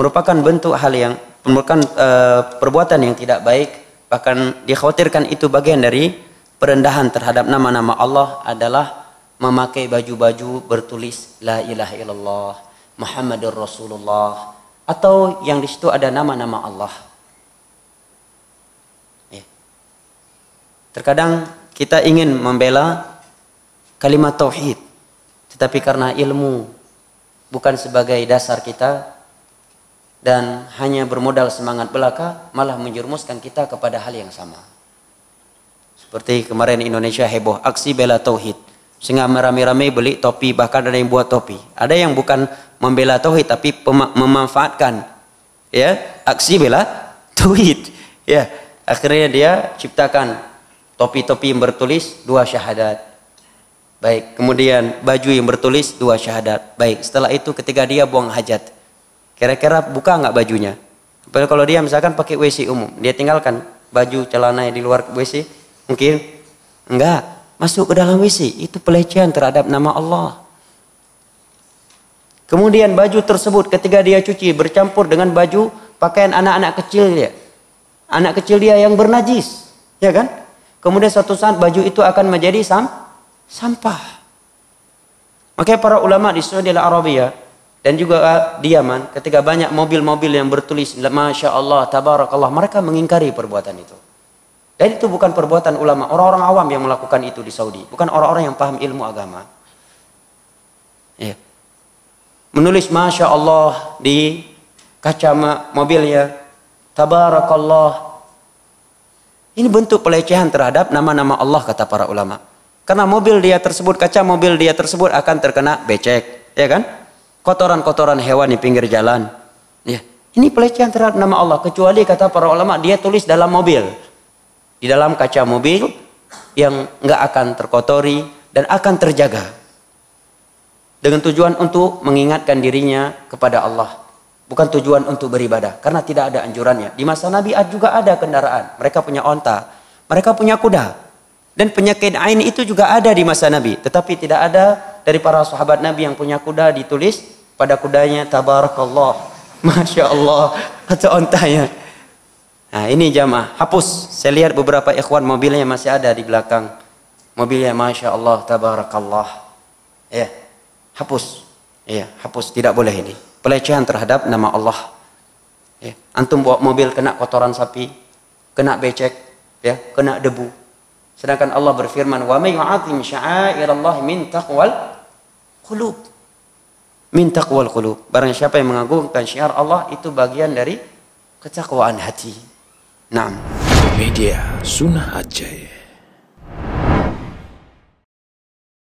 merupakan bentuk hal yang merupakan perbuatan yang tidak baik, bahkan dikhawatirkan itu bagian dari perendahan terhadap nama-nama Allah adalah memakai baju-baju bertulis la ilaha illallah Muhammadur Rasulullah, atau yang di situ ada nama-nama Allah. Terkadang kita ingin membela kalimat tauhid, tetapi karena ilmu bukan sebagai dasar kita dan hanya bermodal semangat belaka, malah menjerumuskan kita kepada hal yang sama. Seperti kemarin Indonesia heboh aksi bela tauhid, sehingga merame-rame beli topi, bahkan ada yang buat topi. Ada yang bukan membela tauhid tapi memanfaatkan ya aksi bela tauhid. Ya, akhirnya dia ciptakan topi-topi yang bertulis 2 syahadat. Baik, kemudian baju yang bertulis 2 syahadat. Baik, setelah itu ketika dia buang hajat, kira-kira buka nggak bajunya? Padahal kalau dia misalkan pakai WC umum, dia tinggalkan baju celana di luar WC, mungkin enggak, masuk ke dalam WC, itu pelecehan terhadap nama Allah. Kemudian baju tersebut ketika dia cuci bercampur dengan baju pakaian anak-anak kecil dia, anak kecil dia yang bernajis, ya kan? Kemudian suatu saat baju itu akan menjadi sampah. Makanya para ulama di Saudi Arabia dan juga di Yaman, ketika banyak mobil-mobil yang bertulis Masya Allah, Tabarakallah, mereka mengingkari perbuatan itu. Dan itu bukan perbuatan ulama, orang-orang awam yang melakukan itu di Saudi, bukan orang-orang yang paham ilmu agama. Ya. Menulis Masya Allah di kaca mobilnya, Tabarakallah. Ini bentuk pelecehan terhadap nama-nama Allah, kata para ulama. Karena mobil dia tersebut, kaca mobil dia tersebut akan terkena becek, ya kan? Kotoran-kotoran hewan di pinggir jalan. Ya. Ini pelecehan terhadap nama Allah, kecuali kata para ulama dia tulis dalam mobil, di dalam kaca mobil yang nggak akan terkotori dan akan terjaga dengan tujuan untuk mengingatkan dirinya kepada Allah, bukan tujuan untuk beribadah, karena tidak ada anjurannya. Di masa Nabi juga ada kendaraan, mereka punya onta, mereka punya kuda, dan penyakit ain itu juga ada di masa Nabi, tetapi tidak ada dari para sahabat Nabi yang punya kuda ditulis pada kudanya Tabarakallah, Masya Allah, atau ontanya. Nah ini jamaah, hapus. Saya lihat beberapa ikhwan mobilnya masih ada di belakang. Mobilnya Masya Allah, Tabarakallah. Ya, hapus. Ya, hapus. Tidak boleh ini. Pelecehan terhadap nama Allah. Ya. Antum bawa mobil kena kotoran sapi, kena becek, ya, kena debu. Sedangkan Allah berfirman, "Wa may yu'azzim sya'airallahi min taqwal qulub." Min taqwal qulub. Barang siapa yang mengagungkan syiar Allah, itu bagian dari ketakwaan hati. Naam. Media Sunnah Aceh.